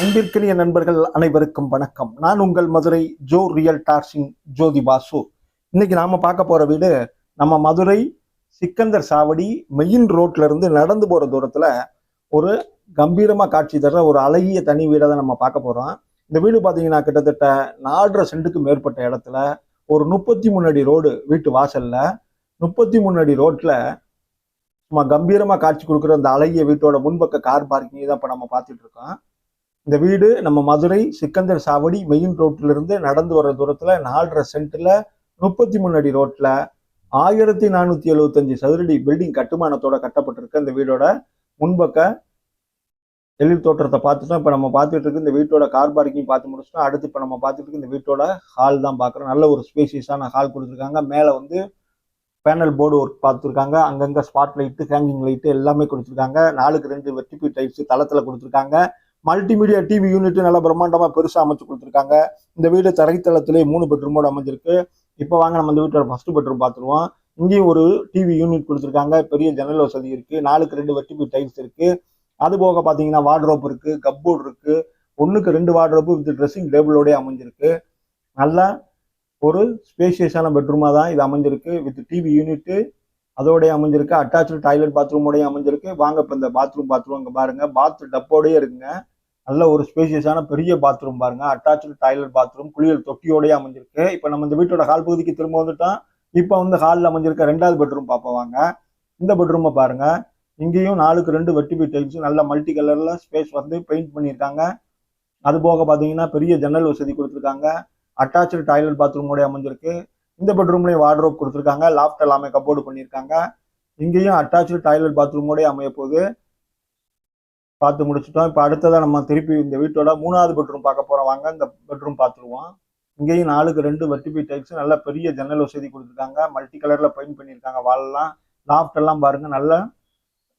அன்பிற்கினிய நண்பர்கள் அனைவருக்கும் வணக்கம். நான் உங்கள் மதுரை ஜோ ரியல் டார்சிங் ஜோதி பாசு. இன்னைக்கு நாம பார்க்க போற வீடு நம்ம மதுரை சிக்கந்தர் சாவடி மெயின் ரோட்ல இருந்து நடந்து போற தூரத்துல ஒரு கம்பீரமா காட்சி தர்ற ஒரு அழகிய தனி வீடை தான் நம்ம பார்க்க போறோம். இந்த வீடு பாத்தீங்கன்னா கிட்டத்தட்ட 4.5 சென்ட்டுக்கு மேற்பட்ட இடத்துல ஒரு 33 அடி ரோடு வீட்டு வாசல்ல 33 அடி ரோட்ல சும்மா கம்பீரமா காட்சி கொடுக்குற அந்த அழகிய வீட்டோட முன்பக்க கார் பார்க்கிங் தான் இப்ப நம்ம பார்த்துட்டு இருக்கோம். இந்த வீடு நம்ம மதுரை சிக்கந்தர் சாவடி மெயின் ரோட்ல இருந்து நடந்து வர தூரத்துல 4.5 சென்ட்ல 33 அடி ரோட்ல 1475 சதுரடி பில்டிங் கட்டுமானத்தோட கட்டப்பட்டிருக்கு. இந்த வீடோட முன்பக்க எழில் தோற்றத்தை பார்த்துட்டோம். இப்ப நம்ம பார்த்துட்டு இருக்கு இந்த வீட்டோட கார் பார்க்கிங் பார்த்து முடிச்சிட்டோம். அடுத்து இப்ப நம்ம பார்த்துட்டு இருக்கு இந்த வீட்டோட ஹால் தான் பார்க்குறோம். நல்ல ஒரு ஸ்பேசியஸான ஹால் கொடுத்துருக்காங்க. மேல வந்து பேனல் போர்டு ஒர்க் பார்த்துருக்காங்க. அங்கங்க ஸ்பாட் லைட்டு, ஹேங்கிங் லைட்டு எல்லாமே கொடுத்துருக்காங்க. 4க்கு 2 வெர்டிபி டைப்ஸ் தளத்துல கொடுத்துருக்காங்க. மல்டிமீடியா டிவி யூனிட் நல்லா பிரம்மாண்டமா பெருசா அமைச்சு கொடுத்துருக்காங்க. இந்த வீடு தரைத்தளத்திலே 3 பெட்ரூமோட அமைஞ்சிருக்கு. இப்போ வாங்க நம்ம இந்த வீட்டோட ஃபர்ஸ்ட் பெட்ரூம் பார்த்துருவோம். இங்கேயும் ஒரு டிவி யூனிட் கொடுத்துருக்காங்க. பெரிய ஜன்னல் வசதி இருக்கு. 4க்கு 2 வெர்டிபி டைல்ஸ் இருக்கு. அது போக பாத்தீங்கன்னா வார்ட்ரோப் இருக்கு, கப்போர்டு இருக்கு. 1க்கு 2 வார்ட்ரோப் வித் ட்ரெஸ்ஸிங் டேபிளோடய அமைஞ்சிருக்கு. நல்லா ஒரு ஸ்பேஷியஸான பெட்ரூமா தான் இது அமைஞ்சிருக்கு. வித் டிவி யூனிட் அதோடய அமைஞ்சிருக்கு. அட்டாச்சு டாய்லெட் பாத்ரூமோடய அமைஞ்சிருக்கு. வாங்க இப்போ இந்த பாத்ரூம் இங்க பாருங்க. பாத் டப்போடய இருக்குங்க. நல்ல ஒரு ஸ்பேசியஸான பெரிய பாத்ரூம் பாருங்க. அட்டாச்சு டாய்லெட் பாத்ரூம் குளியல் தொட்டியோடய அமைஞ்சிருக்கு. இப்போ நம்ம இந்த வீட்டோட ஹால் பகுதிக்கு திரும்ப வந்துட்டோம். இப்போ வந்து ஹாலில் அமைஞ்சிருக்க 2வது பெட்ரூம் பார்ப்போம் வாங்க. இந்த பெட்ரூமை பாருங்க. இங்கேயும் 4க்கு 2 வெர்டிபி டைல்ஸ் நல்ல மல்டி கலர்ல ஸ்பேஸ் வந்து பெயிண்ட் பண்ணியிருக்காங்க. அது போக பார்த்தீங்கன்னா பெரிய ஜன்னல் வசதி கொடுத்துருக்காங்க. அட்டாச்சு டாய்லெட் பாத்ரூமோடய அமைஞ்சிருக்கு. இந்த பெட்ரூம்லேயும் வார்ட்ரோப் கொடுத்துருக்காங்க. லாஃப்ட் எல்லாமே கப்போர்டு பண்ணியிருக்காங்க. இங்கேயும் அட்டாச்சு டாய்லெட் பாத்ரூமோடய அமைய போகுது. பார்த்து முடிச்சுட்டோம். இப்போ அடுத்ததான் நம்ம திருப்பி இந்த வீட்டோட 3வது பெட்ரூம் பார்க்க போறோம் வாங்க. இந்த பெட்ரூம் பார்த்துருவோம். இங்கேயும் 4க்கு 2 வெர்டிபி டைல்ஸ் நல்ல பெரிய ஜன்னல் வசதி கொடுத்துருக்காங்க. மல்டி கலர்ல பெயிண்ட் பண்ணியிருக்காங்க. வால்லாம் லாஃப்ட் எல்லாம் பாருங்க. நல்ல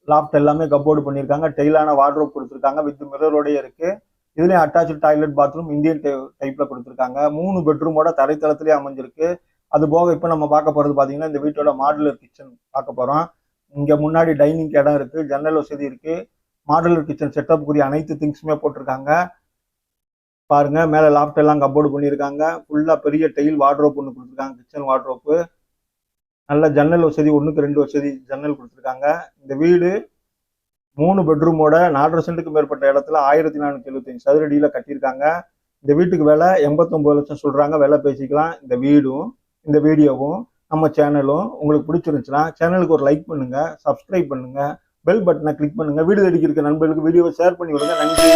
லாஃப்ட் எல்லாமே கப்போர்டு பண்ணியிருக்காங்க. டெய்லான வார்ட்ரோப் கொடுத்துருக்காங்க. வித் மிரரோடய இருக்கு. இதுலயும் அட்டாச்சு டாய்லெட் பாத்ரூம் இந்தியன் டைப்ல கொடுத்துருக்காங்க. 3 பெட்ரூமோட தரைத்தளத்திலே அமைஞ்சிருக்கு. அது போக இப்போ நம்ம பார்க்க போறது பாத்தீங்கன்னா இந்த வீட்டோட மாடுலர் கிச்சன் பார்க்க போறோம். இங்க முன்னாடி டைனிங் இடம் இருக்கு, ஜன்னல் வசதி இருக்கு. மாடுலர் கிச்சன் செட்டப் கூடிய அனைத்து திங்ஸுமே போட்டிருக்காங்க. பாருங்க மேல லாஃப்ட் எல்லாம் கப்போர்டு பண்ணியிருக்காங்க. ஃபுல்லா பெரிய டெயில் வார்ட்ரோப் ஒன்று கொடுத்துருக்காங்க. கிச்சன் வார்ட்ரோப்பு நல்ல ஜன்னல் வசதி, 1க்கு 2 வசதி ஜன்னல் கொடுத்துருக்காங்க. இந்த வீடு 3 பெட்ரூமோட 4.5 சென்ட்டுக்கு மேற்பட்ட இடத்துல 1475 சதுரடியில கட்டியிருக்காங்க. இந்த வீட்டுக்கு விலை 89 லட்சம் சொல்றாங்க. விலை பேசிக்கலாம். இந்த வீடும் இந்த வீடியோவும் நம்ம சேனலும் உங்களுக்கு பிடிச்சிருந்துச்சுன்னா சேனலுக்கு ஒரு லைக் பண்ணுங்க, சப்ஸ்கிரைப் பண்ணுங்க, பெல் பட்டனை கிளிக் பண்ணுங்க. வீடு தேடிக்கு இருக்க நண்பர்களுக்கு வீடியோவை ஷேர் பண்ணி விடுங்க. நன்றி.